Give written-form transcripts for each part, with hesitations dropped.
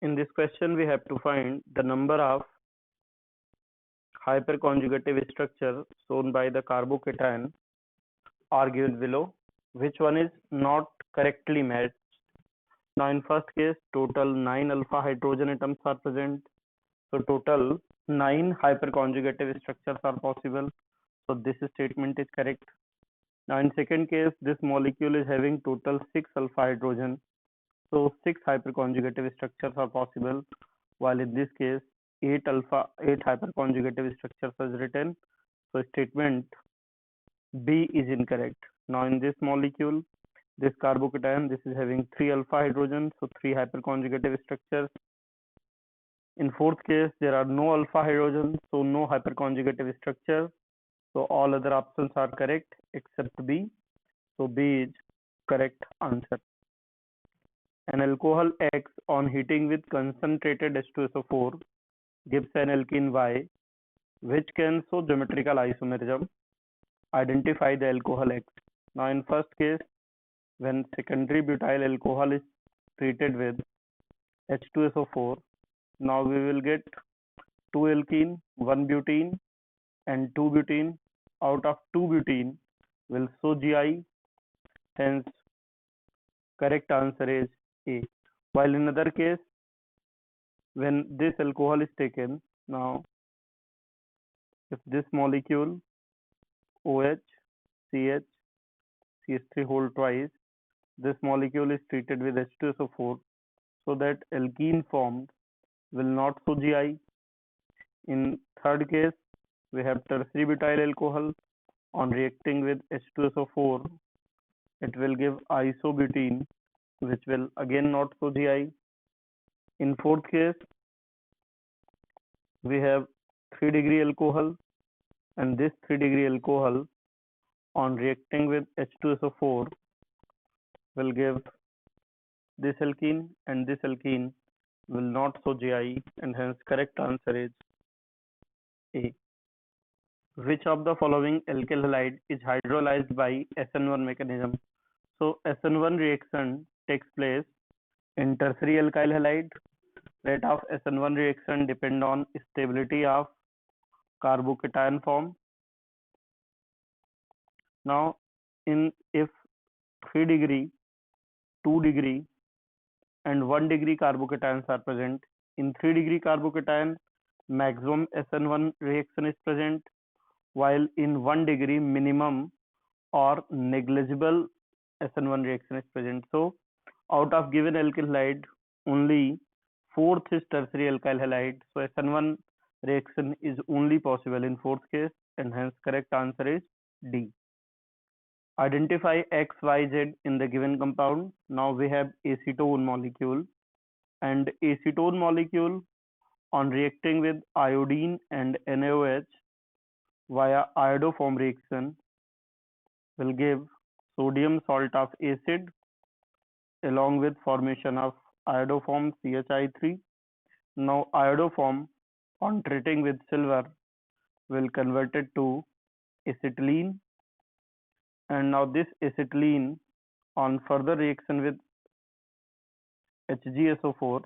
In this question, we have to find the number of hyperconjugative structure shown by the carbocation are given below. Which one is not correctly matched? Now, in first case, total 9 alpha hydrogen atoms are present. So, total 9 hyperconjugative structures are possible. So, this statement is correct. Now, in second case, this molecule is having total 6 alpha hydrogen. So 6 hyperconjugative structures are possible, while in this case 8 hyperconjugative structures is written. So statement B is incorrect. Now in this molecule, this carbocation, this is having 3 alpha hydrogen, so 3 hyperconjugative structures. In fourth case, there are no alpha hydrogen, so no hyperconjugative structure. So all other options are correct except B. So B is correct answer. An alcohol acts on heating with concentrated H2SO4 gives an alkene Y, which can show geometrical isomerism. Identify the alcohol X. Now, in first case, when secondary butyl alcohol is treated with H2SO4, now we will get 2 alkene, 1 butene, and 2 butene. Out of 2 butene will show GI. Hence, correct answer is A. While in other case, when this alcohol is taken, now if this molecule OH, CH, CH3 whole twice, this molecule is treated with H2SO4, so that alkene formed will not show GI. In third case, we have tertiary butyl alcohol on reacting with H2SO4, it will give isobutene, which will again not show GI. In fourth case, we have 3-degree alcohol, and this 3-degree alcohol on reacting with H2SO4 will give this alkene, and this alkene will not show GI, and hence correct answer is A. Which of the following alkyl halide is hydrolyzed by SN1 mechanism? So SN1 reaction takes place in tertiary alkyl halide. Rate of SN1 reaction depend on stability of carbocation form. Now, if 3-degree, 2-degree, and 1-degree carbocations are present, in 3-degree carbocation, maximum SN1 reaction is present, while in 1-degree, minimum or negligible SN1 reaction is present. So, out of given alkyl halide, only fourth is tertiary alkyl halide. So SN1 reaction is only possible in fourth case, and hence correct answer is D. Identify X, Y, Z in the given compound. Now we have acetone molecule, and acetone molecule on reacting with iodine and NaOH via iodoform reaction will give sodium salt of acid along with formation of iodoform CHI3. Now iodoform on treating with silver will convert it to acetylene, and now this acetylene on further reaction with HgSO4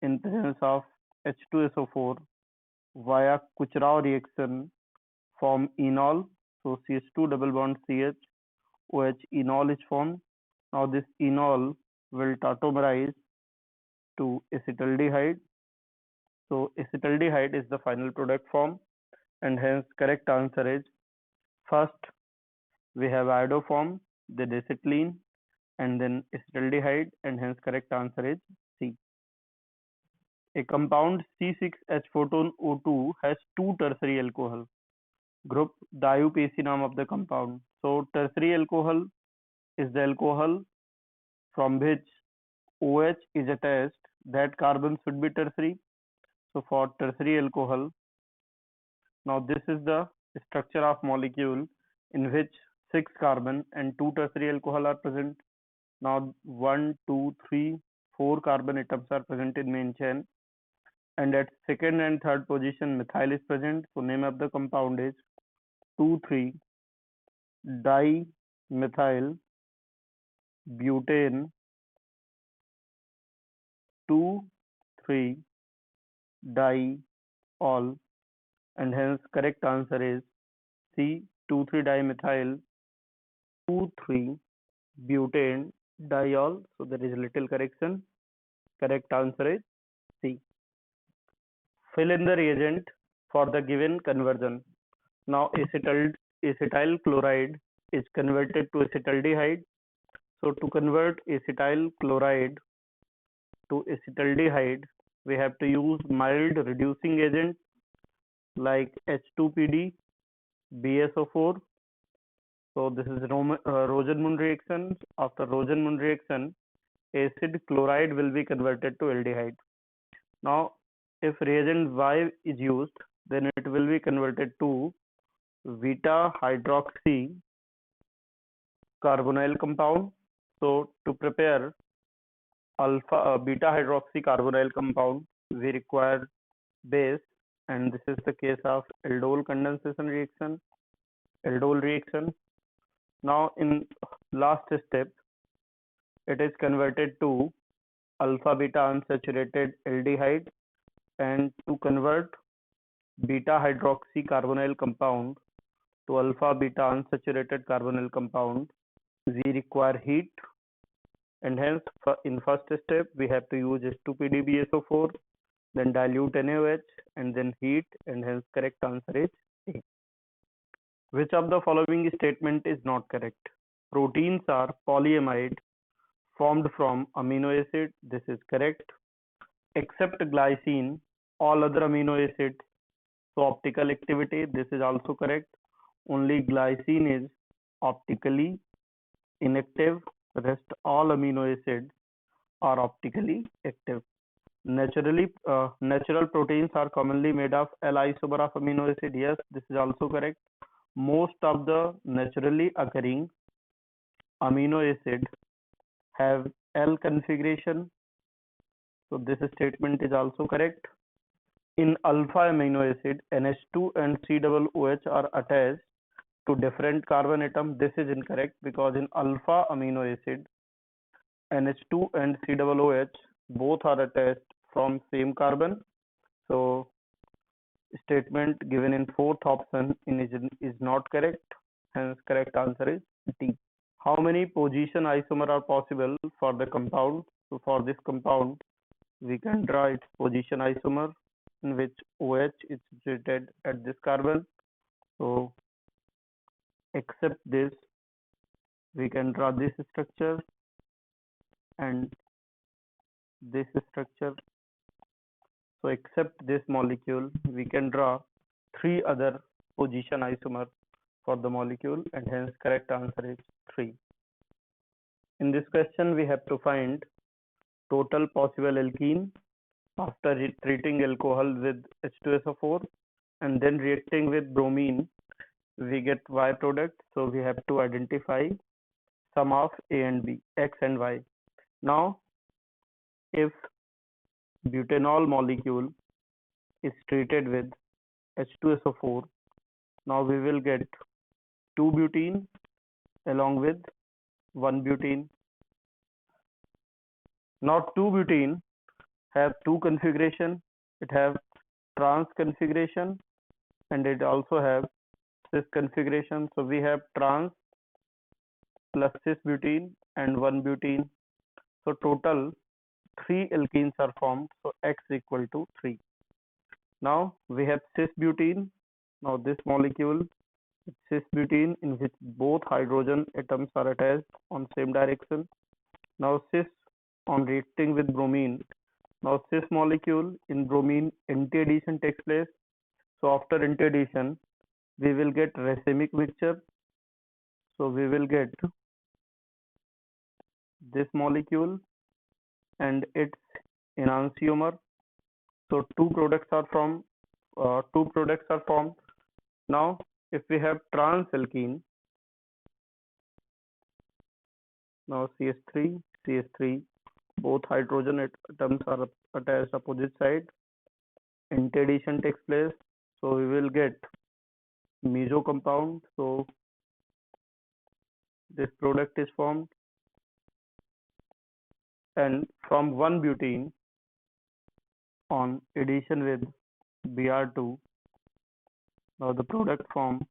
in presence of H2SO4 via Kucherov reaction form enol. So CH2 double bond CH OH enol is formed. Now this enol will tautomerize to acetaldehyde. So acetaldehyde is the final product form, and hence correct answer is first we have iodoform, then acetylene, and then acetaldehyde, and hence correct answer is C. A compound C6H14O2 has 2 tertiary alcohol group. The IUPAC name of the compound. So tertiary alcohol is the alcohol from which OH is attached. That carbon should be tertiary. So for tertiary alcohol, now this is the structure of molecule in which 6 carbon and 2 tertiary alcohol are present. Now 1, 2, 3, 4 carbon atoms are present in main chain, and at second and third position methyl is present. So name of the compound is 2,3 dimethyl butane 2 3 diol, and hence correct answer is C, 2,3-dimethyl 2,3-butane diol. So there is a little correction. Correct answer is C. Fill in the reagent for the given conversion. Now acetyl chloride is converted to acetaldehyde. So to convert acetyl chloride to acetaldehyde, we have to use mild reducing agent like H2PD, BSO4. So this is Rosenmund reaction. After Rosenmund reaction, acid chloride will be converted to aldehyde. Now, if reagent Y is used, then it will be converted to beta hydroxy carbonyl compound. So to prepare beta hydroxy carbonyl compound, we require base, and this is the case of aldol condensation reaction, aldol reaction. Now in last step, it is converted to alpha beta unsaturated aldehyde, and to convert beta hydroxy carbonyl compound to alpha beta unsaturated carbonyl compound, we require heat, and hence in first step we have to use H2PdBSO4, then dilute NaOH, and then heat, and hence correct answer is A. Which of the following statement is not correct? Proteins are polyamide formed from amino acid. This is correct. Except glycine, all other amino acids show optical activity. This is also correct. Only glycine is optically inactive. Rest all amino acids are optically active. Natural proteins are commonly made of L isomer of amino acid. Yes, this is also correct. Most of the naturally occurring amino acid have L configuration. So this statement is also correct. In alpha amino acid, NH2 and COOH are attached to different carbon atom. This is incorrect because in alpha amino acid, NH2 and COOH both are attached from same carbon. So statement given in fourth option is not correct. Hence correct answer is D. How many position isomer are possible for the compound? So for this compound, we can draw its position isomer in which OH is situated at this carbon. So except this, we can draw this structure and this structure. So except this molecule, we can draw 3 other position isomer for the molecule, and hence correct answer is 3. In this question, we have to find total possible alkene after treating alcohol with H2SO4 and then reacting with bromine, we get Y product. So we have to identify sum of A and B, X and Y. Now, if butanol molecule is treated with H2SO4, now we will get 2 butene along with 1 butene. Now 2 butene have 2 configuration. It have trans configuration and it also have cis configuration. So we have trans plus cis butene and 1 butene. So total 3 alkenes are formed. So X equal to 3. Now we have cis butene. Now this molecule is cis butene in which both hydrogen atoms are attached on same direction. Now cis on reacting with bromine. Now cis molecule in bromine anti-addition takes place. So after anti-addition, we will get racemic mixture. So we will get this molecule and its enantiomer. So two products are formed. Now if we have trans alkene, now CH3, both hydrogen atoms are attached opposite side. Anti-addition takes place. So we will get meso compound. So this product is formed, and from 1 butene on addition with Br2. Now the product form,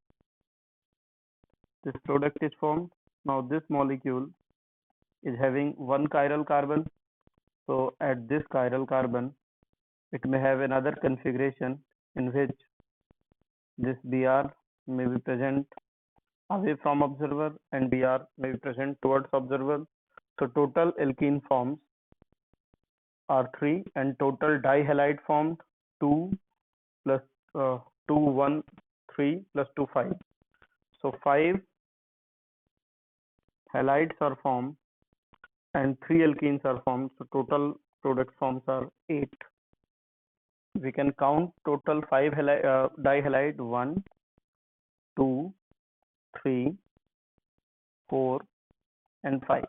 this product is formed. Now this molecule is having one chiral carbon. So at this chiral carbon, it may have another configuration in which this Br may be present away from observer and Br may be present towards observer. So total alkene forms are 3 and total dihalide formed 2 plus 2 1 3 plus 2 5. So 5 halides are formed and 3 alkenes are formed. So total product forms are 8. We can count total 5 dihalide 1 2 3 4 and 5.